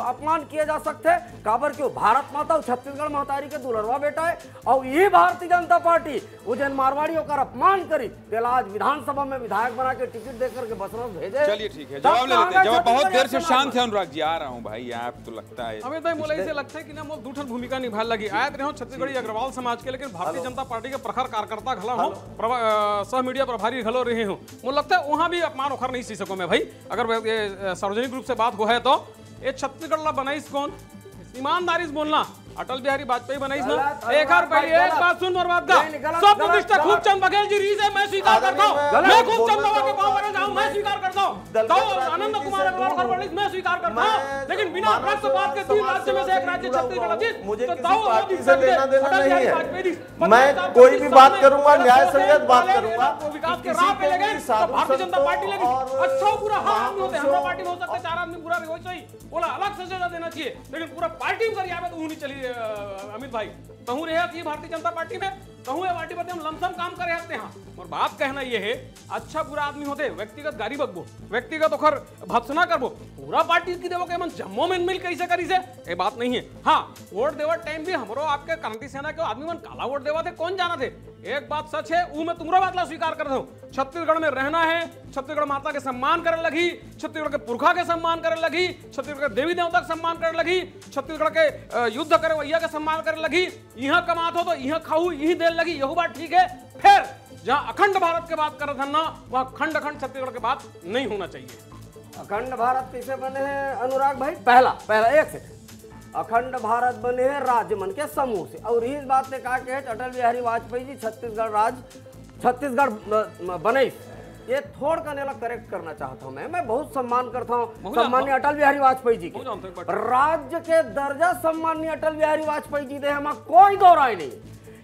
Speaker 4: अपमान किए जा सकते काबर क्यों भारत माता और छत्तीसगढ़ महतारी के दुलरवा बेटा है और ये भारतीय जनता पार्टी उजैन मारवाड़ी ओकर अपमान करी तेला आज विधानसभा में विधायक बना के टिकट देकर के बसरस भेजे।
Speaker 1: चलिए ठीक है, जवाब ले लेते हैं। जवाब बहुत देर से शांत है अनुराग जी, आ रहा हूँ भाई। आप तो लगता है
Speaker 5: अमित भाई मोला ऐसे लगता है कि ना मोल दूठन भूमिका निभा लगी आयत रहे हो छत्तीसगढ़ी अग्रवाल समाज के, लेकिन भारतीय जनता पार्टी के प्रखर कार्यकर्ता घला हो, सह मीडिया प्रभारी घलो रहे हो, मुझे लगता है वहां भी अपमान उखर नहीं सी सको मैं भाई। अगर ये सार्वजनिक रूप से बात हो है तो ये छत्तीसगढ़ ला बनाईस कौन, ईमानदारी से बोलना अटल बिहारी वाजपेयी बनाईस ना। एक और पहले एक बात सुन बर्बाद का सब प्रतिष्ठा खूब चंद बघेल जी रीज है, मैं स्वीकार करता हूं, मैं खूब चंद बाबा के पांव पड़े जाऊं, मैं स्वीकार करता हूं, तो आनंद कुमार अग्रवाल फडणवीस मैं स्वीकार करता हूं, लेकिन बिना पक्षपात के 3 राज्य में से एक राज्य छत्तीसगढ़ जीत
Speaker 6: मुझे किसी पार्टी से लेना देना नहीं है। मैं कोई भी बात करूंगा न्याय संगत बात करूंगा।
Speaker 5: विकास के राह पे लगे तो भारतीय जनता पार्टी लगी अच्छा बुरा हर आदमी होते, हमरा पार्टी में हो सकते 4 आदमी बुरा भी हो सही बोला अलग से सजा देना चाहिए, लेकिन पूरा पार्टी में करिए तो नहीं चली। अमित भाई कहूँ रहे थी भारतीय जनता पार्टी में कहूँ पार्टी पर हम लमसम काम करे आते हैं और बात कहना ये है अच्छा बुरा आदमी होते व्यक्तिगत गाड़ी बकबो व्यक्तिगत ओखर भत्सना करबो पूरा पार्टी की देवो के मन जम्मो में मिल कैसे करी से ये बात नहीं है। हाँ वोट देवा टाइम भी हमरो आपके क्रांति सेना के आदमी मन काला वोट देवा थे कौन जाना थे, एक बात सच है वो मैं तुम्हारा बात ला स्वीकार कर दो छत्तीसगढ़ में रहना है, छत्तीसगढ़ माता के सम्मान करे लगी, छत्तीसगढ़ के पुरखा के सम्मान करे लगी, छत्तीसगढ़ के देवी देवता के सम्मान करे लगी, छत्तीसगढ़ के युद्ध करे वैया के सम्मान करे लगी, यहाँ कमात हो तो यहाँ खाऊ यही देर लगी, यही बात ठीक है। फिर जहाँ अखंड भारत के बात कर ना वहाँ खंड खंड छत्तीसगढ़ के बात नहीं होना चाहिए।
Speaker 4: अखंड भारत कैसे बने हैं अनुराग भाई, पहला एक सेकंड, अखंड भारत बने हैं राज्य मन के समूह से और इस बात ने कहा कि अटल बिहारी वाजपेयी जी छत्तीसगढ़ बने, ये थोड़ का नेला करेक्ट करना चाहता हूं मैं बहुत सम्मान करता हूं सम्मान्य अटल बिहारी वाजपेयी जी के, राज्य के दर्जा सम्मान्य अटल बिहारी वाजपेयी जी दे हमारा कोई दो राय नहीं,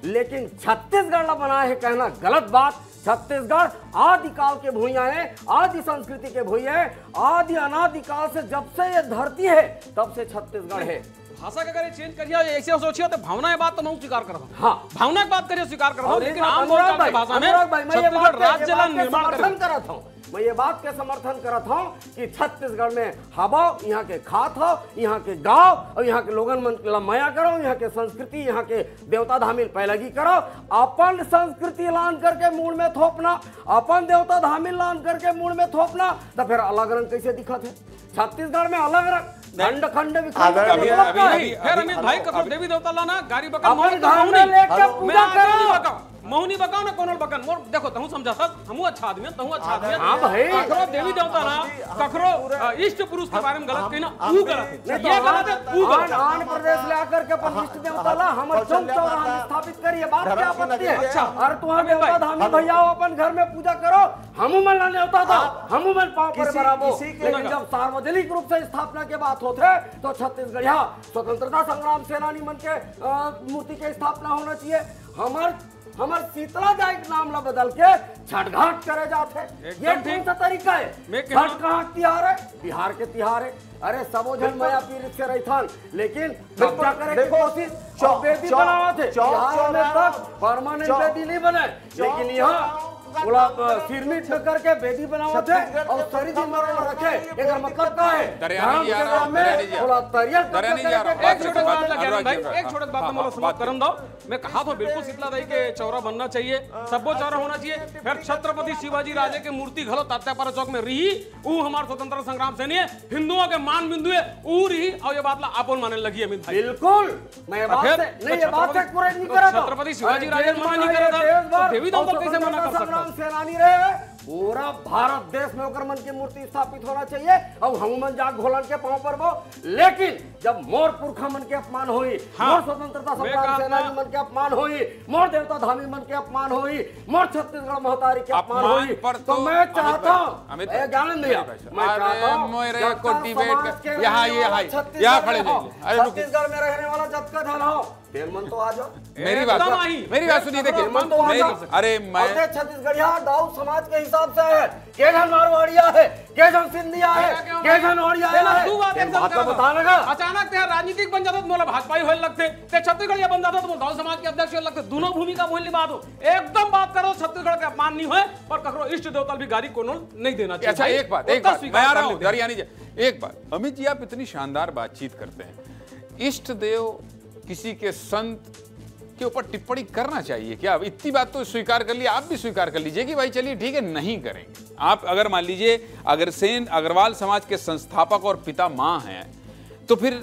Speaker 4: लेकिन छत्तीसगढ़ बनाए है कहना गलत बात। छत्तीसगढ़ आदिकाल के भूइया है, आदि संस्कृति के भूइया है, आदि अनादिकाल से जब से ये धरती है तब से छत्तीसगढ़ है।
Speaker 5: भाषा का अगर चेंज करिए ऐसे सोचिए तो भावना की बात तो मैं स्वीकार करता हूँ,
Speaker 4: हाँ
Speaker 5: भावना की बात करिए स्वीकार करता हूँ, लेकिन आम बोलचाल की भाषा में छत्तीसगढ़ राज्य का निर्माण
Speaker 4: करता हूँ, मैं ये बात के समर्थन करता हूँ कि छत्तीसगढ़ में हवा यहाँ के खात हो, यहाँ के गांव और यहाँ के लोगन मन मया करो, यहाँ के संस्कृति यहाँ के देवता धामिल पैलगी करो, अपन संस्कृति लान करके मूल में थोपना, अपन देवता धामिल लान करके मूल में थोपना तो फिर अलग रंग कैसे दिखा थे छत्तीसगढ़ में अलग रंग खंड खंड
Speaker 5: फिर अमित भाई कब देवी देवता लाना गाड़ी बका मौनी बकाओ ना कोनल बकन मोर देखो तहु समझा सक हमहु अच्छा आदमी तहु अच्छा आदमी हां भाई ककरो देवी देवता ना ककरो इष्ट पुरुष के बारे में गलत कहिना ऊ गलत है ये गलत है ऊ गलत है।
Speaker 4: आन प्रदेश ले आकर के अपन इष्ट देवता ला हमर चौक चौराहा स्थापित करिए बात क्या आपत्ति है। अच्छा और तुम्हारे देवता धामी भैया अपन घर में पूजा करो हमहु मन ला नेवता था हमहु मन पांव पर बराबर, लेकिन जब सार्वजनिक रूप से स्थापना के बात होते तो छत्तीसगढ़िया स्वतंत्रता संग्राम सेनानी मन के मूर्ति के स्थापना होना चाहिए। हमार शीतला जाए नाम ला बदल के छठघाट करे जाते, ये कौन सा तरीका है? छठघाट तिहार है बिहार के तिहार है, अरे सबो जन माया पीर से रहथन, लेकिन कब्जा करे की कोशिश बेदी बनावा थे बिहार में तक परमानेंट बेदी नहीं बने, लेकिन यहाँ बोला सिरमिट करके बेदी बनावा थे और सरी जी मरल रखे, एकर मतलब का है बोला तरियल
Speaker 5: एक छोटे बात लगे भाई एक छोटे बात मोला समाप्त करन दो। मैं कहा तो बिल्कुल शीतला दाई के चौरा बनना चाहिए, सबो चौरा होना चाहिए, फिर छत्रपति शिवाजी राजे के मूर्ति घलो तात्यापारा चौक में रही, ऊ हमार स्वतंत्रता संग्राम सेनी है, हिंदुओं के मान बिंदु है ऊ रही और ये बात ला आपन माने लगी अमित भाई
Speaker 4: बिल्कुल मैं ये बात नहीं ये बात से पूरा नहीं करा था
Speaker 5: छत्रपति शिवाजी राजे मना नहीं करा था देवी देवता कैसे मना कर सकता
Speaker 4: सेनानी रहे पूरा भारत देश में होकर मन की मूर्ति स्थापित होना चाहिए और हम मन जाग घोलन के पांव पर वो, लेकिन जब मोर पुरखा मन के अपमान हुई, मोर स्वतंत्रता संग्राम सेनानी मन के अपमान हुई, मोर देवता धामी मन के अपमान हुई, मोर छत्तीसगढ़ महतारी के अपमान हुई, तो मैं चाहता हूँ ज्ञान भैया मैं चाहता हूँ छत्तीसगढ़ में रहने वाला जब का धन हो तेल मन तो आ जाओ।
Speaker 1: मेरी बात सुनिए देखिए
Speaker 4: अरे मैं छत्तीसगढ़िया दाऊ समाज के हिसाब से है, के जन मारवाड़िया है, के जन सिंधिया है, के जन ओड़िया है, बात तो बताना का।
Speaker 5: अचानक ते राजनीतिक बन जाता तो मोला भाजपा ही होने लगते, ते छत्तीसगढ़ बन जाता तो मोला गाँव समाज के अध्यक्ष होने लगते। दोनों भूमिका बोलने बात हो, एकदम बात करो छत्तीसगढ़ के अपमान नहीं हुए, पर ककरो इष्ट देवता भी गाड़ी को नहीं देना चाहिए।
Speaker 1: अच्छा एक बात मैं आ रहा हूं दरियानी जी, एक बात अमित जी, आप इतनी शानदार बातचीत करते हैं, इष्ट देव किसी के संत के ऊपर टिप्पणी करना चाहिए क्या? इतनी बात तो स्वीकार कर ली, आप भी स्वीकार कर लीजिए कि भाई चलिए ठीक है नहीं करेंगे। आप अगर मान लीजिए अग्रसेन अग्रवाल समाज के संस्थापक और पिता मां हैं तो फिर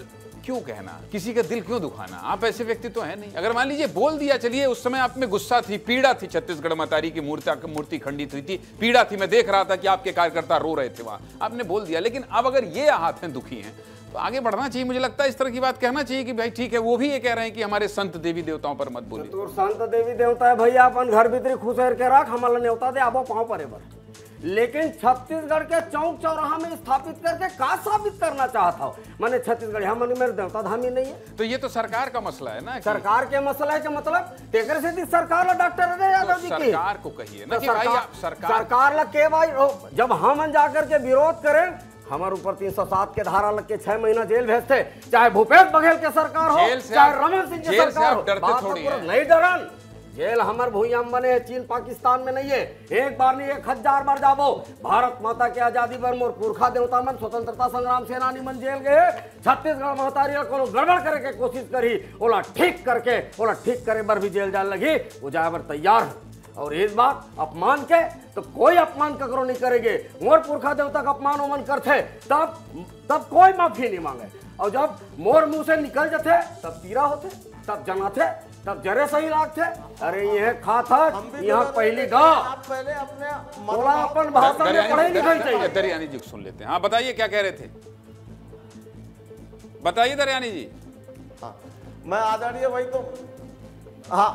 Speaker 1: क्यों कहना, किसी का दिल क्यों दुखाना? आप ऐसे व्यक्ति तो है नहीं। अगर मान लीजिए बोल दिया, चलिए उस समय आप में गुस्सा थी, पीड़ा थी, छत्तीसगढ़ महतारी की मूर्ति खंडित हुई थी, पीड़ा थी, मैं देख रहा था कि आपके कार्यकर्ता रो रहे थे वहां, आपने बोल दिया। लेकिन अब अगर ये हाथ हैं दुखी हैं तो आगे बढ़ना चाहिए। मुझे लगता है इस तरह की बात कहना चाहिए कि भाई ठीक है, वो भी ये कह रहे हैं कि हमारे संत देवी देवताओं पर मत बोलिए।
Speaker 4: तो संत देवी देवता है भैया, अपन घर भीतरी खुश के रख, हमारा न्योता दे आबो पाँव परे बर। लेकिन छत्तीसगढ़ के चौक चौराहा में स्थापित करके का साबित करना चाहता हो? मैंने छत्तीसगढ़ हम मेरे देवता धामी नहीं है।
Speaker 1: तो ये तो सरकार का मसला है ना,
Speaker 4: सरकार के मसला है कि मतलब तेकर से सरकार डॉक्टर यादव जी की
Speaker 1: सरकार को कहिए ना कि भाई आप
Speaker 4: सरकार लग के भाई जब हम जाकर के विरोध करें, हमारे ऊपर 307 के धारा लग के 6 महीना जेल भेजते, चाहे भूपेश बघेल के सरकार हो, चाहे रमन सिंह की सरकार हो, नहीं डरन। जेल हमार भूयाम बने, चीन पाकिस्तान में नहीं है। एक बार नहीं 1000 बार जाबो। भारत माता के आजादी पर मोर पुरखा देवता मन, स्वतंत्रता संग्राम सेनानी मन जेल गए। छत्तीसगढ़ महतारी को गड़बड़ करे के कोशिश करी, ओला ठीक करे बर भी जेल जाने लगी, वो जाए बर तैयार है। और इस बात अपमान के तो कोई अपमान ककरो नहीं करेंगे। मोर पुरखा देवता का अपमान ओमन करते तब कोई माफी नहीं मांगे, और जब मोर मुंह से निकल जाते तब पीरा होते, तब जनाते, तब जरे सही लागते। अरे ये खाता यहाँ पहली गा
Speaker 6: पहले अपने
Speaker 4: बोला अपन भाषा में पढ़े लिखे चाहिए।
Speaker 1: दरियानी जी सुन लेते हैं। हाँ बताइए क्या कह रहे थे, बताइए दरियानी जी।
Speaker 6: हाँ मैं आदरणीय भाई तो हाँ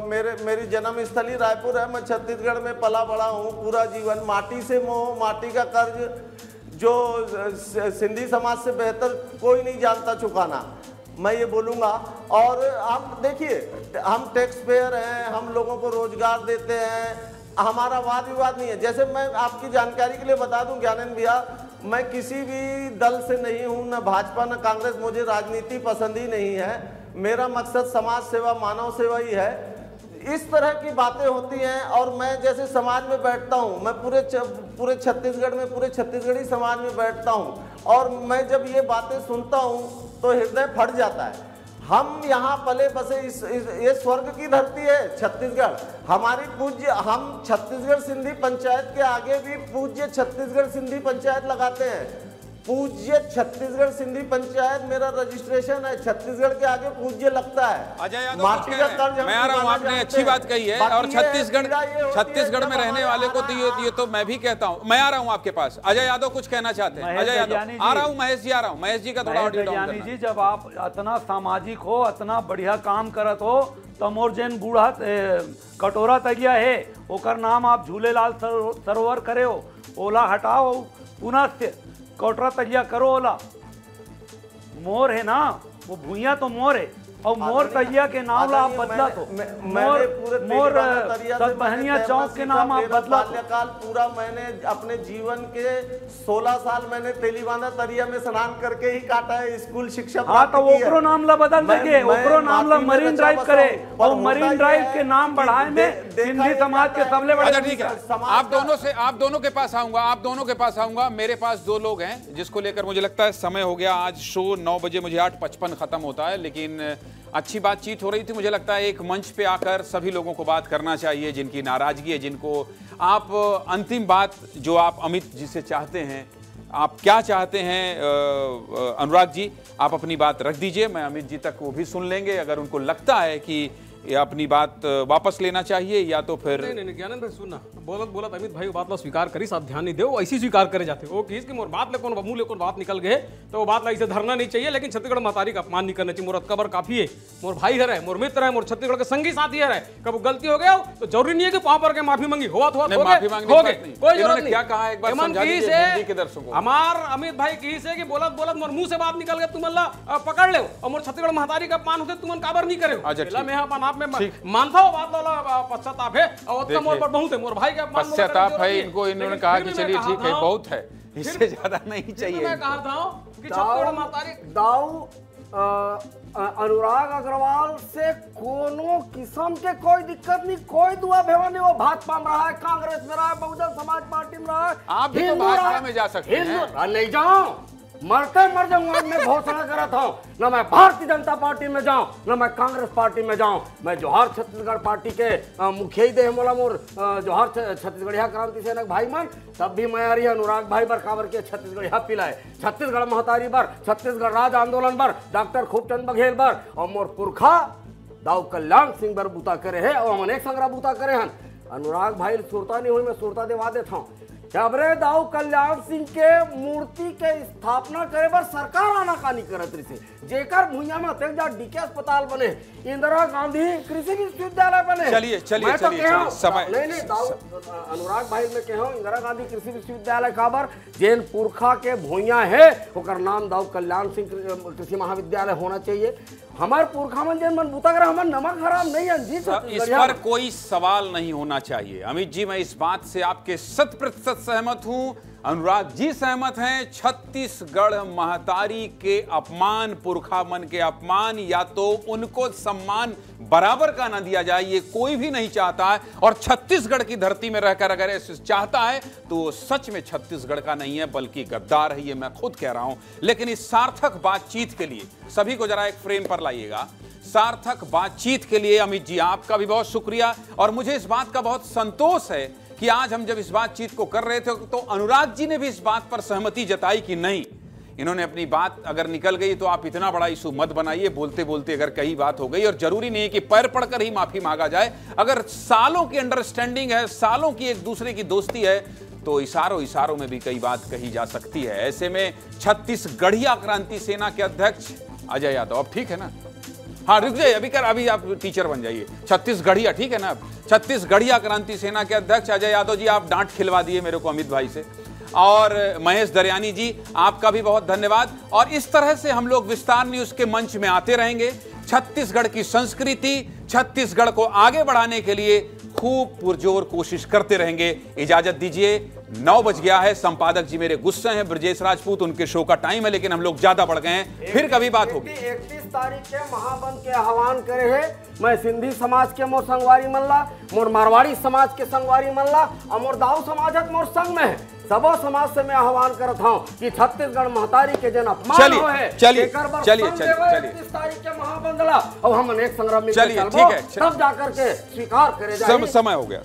Speaker 6: मेरी जन्म स्थली रायपुर है। मैं छत्तीसगढ़ में पला बड़ा हूँ, पूरा जीवन माटी से मोह, माटी का कर्ज जो सिंधी समाज से बेहतर कोई नहीं जानता चुकाना, मैं ये बोलूँगा। और आप देखिए हम टैक्स पेयर हैं, हम लोगों को रोजगार देते हैं, हमारा वाद विवाद नहीं है। जैसे मैं आपकी जानकारी के लिए बता दूं ज्ञानेंद्र भैया, मैं किसी भी दल से नहीं हूं, न भाजपा न कांग्रेस, मुझे राजनीति पसंद ही नहीं है। मेरा मकसद समाज सेवा, मानव सेवा ही है। इस तरह की बातें होती हैं और मैं जैसे समाज में बैठता हूं, मैं पूरे छत्तीसगढ़ में पूरे छत्तीसगढ़ी समाज में बैठता हूं और मैं जब ये बातें सुनता हूं तो हृदय फट जाता है। हम यहाँ पले बसे, ये स्वर्ग की धरती है छत्तीसगढ़ हमारी। पूज्य हम छत्तीसगढ़ सिंधी पंचायत के आगे भी पूज्य छत्तीसगढ़ सिंधी पंचायत लगाते हैं। पूज्य छत्तीसगढ़ सिंधी पंचायत मेरा रजिस्ट्रेशन है, छत्तीसगढ़ के आगे पूज्य लगता है।
Speaker 1: अजय यादव मैं आ रहा हूँ, आपने अच्छी बात कही है। और छत्तीसगढ़ में रहने वाले को तो ये तो मैं भी कहता हूँ। मैं आ रहा हूँ आपके पास, अजय यादव कुछ कहना चाहते हैं। अजय यादव आ रहा हूँ, महेश जी आ रहा हूँ, महेश जी का थोड़ा ऑडियो डाउन करना।
Speaker 7: जी जब आप इतना सामाजिक हो, इतना बढ़िया काम करत हो, तो मोर जैन बूढ़ा कटोरा तगिया है ओकर नाम आप झूलेलाल सरोवर करे हो, ओला हटाओ, पुनः से कटोरा तजिया करो। ओला मोर है ना, वो भूइया तो मोर है, और मोर तजिया के नाम ला आप बदला तो मोर सतबहनिया चौक के नाम आप बदला।
Speaker 6: बाल्यकाल पूरा मैंने अपने जीवन के 16 साल मैंने तेलीबांधा तरिया में स्नान करके ही काटा है, स्कूल शिक्षा।
Speaker 7: हाँ तो ओकरो नाम ला बदल देंगे, ओकरो नाम ला मरीन ड्राइव करे, और मरीन ड्राइव के नाम बढ़ाए में सिंधी समाज के सबले बड़े।
Speaker 1: ठीक है, आप दोनों के पास आऊंगा। मेरे पास 2 लोग हैं जिसको लेकर मुझे लगता है समय हो गया। आज शो 9 बजे मुझे 8:55 खत्म होता है, लेकिन अच्छी बातचीत हो रही थी। मुझे लगता है एक मंच पे आकर सभी लोगों को बात करना चाहिए जिनकी नाराजगी है, जिनको आप अंतिम बात जो आप अमित जी से चाहते हैं, आप क्या चाहते हैं अनुराग जी, आप अपनी बात रख दीजिए, मैं अमित जी तक वो भी सुन लेंगे। अगर उनको लगता है कि अपनी बात वापस लेना चाहिए या तो फिर
Speaker 5: नहीं ज्ञानंद भाई सुनना, बोलत अमित भाई बात ला स्वीकार करी, आप ध्यान नहीं दो, ऐसी स्वीकार करे जाते हो कि इसकी मोर बात ले मुंह ले बात निकल गए तो वो बात ला इसे धरना नहीं चाहिए। लेकिन छत्तीसगढ़ महतारी का अपमान नहीं करना चाहिए। मोर कबर काफी है, मोर भाई है, मोर मित्र है, मोर छत्तीसगढ़ के संगी साथी है। कब गलती हो गया तो जरूरी नहीं है कि वहां पर के माफी मांगी, कोई जरूरत नहीं।
Speaker 1: क्या कहा एक बार समझा दीजिए हिंदी के दर्शकों।
Speaker 5: हमार अमित भाई की से कि बोलत मोर मुंह से बात निकल गया, तुम अल्लाह पकड़ ले, और मोर छत्तीसगढ़ महतारी का अपमान होते तुम काबर नहीं करे। मैं आप में मानता हो बात वाला पश्चाताप है और उसका मोर पर बहुत है, मोर भाई का
Speaker 1: पश्चाताप है इनको, इन्होंने कहा कि चलिए ठीक है बहुत है, इससे ज्यादा नहीं चाहिए।
Speaker 5: मैं कहा था कि छत्तीसगढ़ महतारी
Speaker 4: दाऊ अनुराग अग्रवाल से कोनो किस्म के कोई दिक्कत नहीं, कोई दुआ भेवा नहीं। वो भाजपा में रहा है, कांग्रेस में रहा है, बहुजन समाज पार्टी में रहा है,
Speaker 1: आप भी तो भाजपा में जा सकते हैं।
Speaker 4: नहीं जाऊं, मरते मर जाऊंगा। मैं घोषणा करा था ना मैं भारतीय जनता पार्टी में जाऊं ना मैं कांग्रेस पार्टी में जाऊं। मैं जोहार छत्तीसगढ़ पार्टी के मुखिया ही दे मोला मोर जोहार छत्तीसगढ़िया क्रांति सेनक भाई मन, तब भी मैं यार अनुराग भाई बर काबर के छत्तीसगढ़िया पिलाए, छत्तीसगढ़ महतारी बर, छत्तीसगढ़ राज आंदोलन बर, डॉक्टर खूबचंद बघेल बर और मोर पुरखा दाऊ कल्याण सिंह बर बूता करे है और हम अनेक संग्रह बूता करे हन। अनुराग भाई सुरता नहीं हुई, मैं सुरता दिवा देता हूँ। जबरे दाऊ कल्याण सिंह के मूर्ति के स्थापना करे बर सरकार आनाकानी करत रही से, जेकर भुइया में तेज डीके अस्पताल बने, इंदिरा गांधी कृषि विश्वविद्यालय बने।
Speaker 1: चलिए चलिए चलिए समय
Speaker 4: नहीं दाऊ अनुराग भाई में कहो इंदिरा गांधी कृषि विश्वविद्यालय काबर जेन पुरखा के भुइया है ओकर नाम दाऊ कल्याण सिंह कृषि महाविद्यालय होना चाहिए। हमारे पुरखा मन जेन मन बूता करे हमन नमक हराम नहीं है जी।
Speaker 1: इस पर कोई सवाल नहीं होना चाहिए अमित जी, मैं इस बात से आपके 100% सहमत हूं। अनुराग जी सहमत हैं। छत्तीसगढ़ महतारी के अपमान, पुरखा मन के अपमान, या तो उनको सम्मान बराबर का ना दिया जाए, ये कोई भी नहीं चाहता है। और छत्तीसगढ़ की धरती में रहकर अगर ऐसे चाहता है तो सच में छत्तीसगढ़ का नहीं है बल्कि गद्दार है, ये मैं खुद कह रहा हूं। लेकिन इस सार्थक बातचीत के लिए सभी को जरा एक फ्रेम पर लाइएगा। सार्थक बातचीत के लिए अमित जी आपका भी बहुत शुक्रिया। और मुझे इस बात का बहुत संतोष है कि आज हम जब इस बातचीत को कर रहे थे तो अनुराग जी ने भी इस बात पर सहमति जताई कि नहीं, इन्होंने अपनी बात अगर निकल गई तो आप इतना बड़ा इशू मत बनाइए, बोलते बोलते अगर कई बात हो गई। और जरूरी नहीं है कि पैर पड़कर ही माफी मांगा जाए, अगर सालों की अंडरस्टैंडिंग है, सालों की एक दूसरे की दोस्ती है तो इशारों में भी कई बात कही जा सकती है। ऐसे में छत्तीसगढ़िया क्रांति सेना के अध्यक्ष अजय यादव, अब ठीक है ना? हाँ रुक जाइए, अभी आप टीचर बन जाइए। छत्तीसगढ़िया ठीक है ना? छत्तीसगढ़िया क्रांति सेना के अध्यक्ष अजय यादव जी, आप डांट खिलवा दिए मेरे को अमित भाई से। और महेश दरयानी जी आपका भी बहुत धन्यवाद। और इस तरह से हम लोग विस्तार न्यूज के मंच में आते रहेंगे। छत्तीसगढ़ की संस्कृति, छत्तीसगढ़ को आगे बढ़ाने के लिए खूब पुरजोर कोशिश करते रहेंगे। इजाजत दीजिए, 9 बज गया है। संपादक जी मेरे गुस्से हैं, ब्रजेश राजपूत, उनके शो का टाइम है, लेकिन हम लोग ज्यादा बढ़ गए हैं। फिर कभी बात होगी।
Speaker 4: 31 तारीख के महाबंद के आह्वान करे है। मैं सिंधी समाज के मोर संगवारी मल्ला, मोर मारवाड़ी समाज के संगवारी मल्ला और मोर दाऊ समाज मोर संग में है। सबो समाज से मैं आह्वान करता हूँ कि छत्तीसगढ़ महतारी के जन अपमान हो है,
Speaker 1: चलिए
Speaker 4: 31 तारीख के महाबंदला और हम अनेक संग्राम में
Speaker 1: चलिए ठीक है,
Speaker 4: तब जाकर के स्वीकार करे जाए।
Speaker 1: समय हो गया।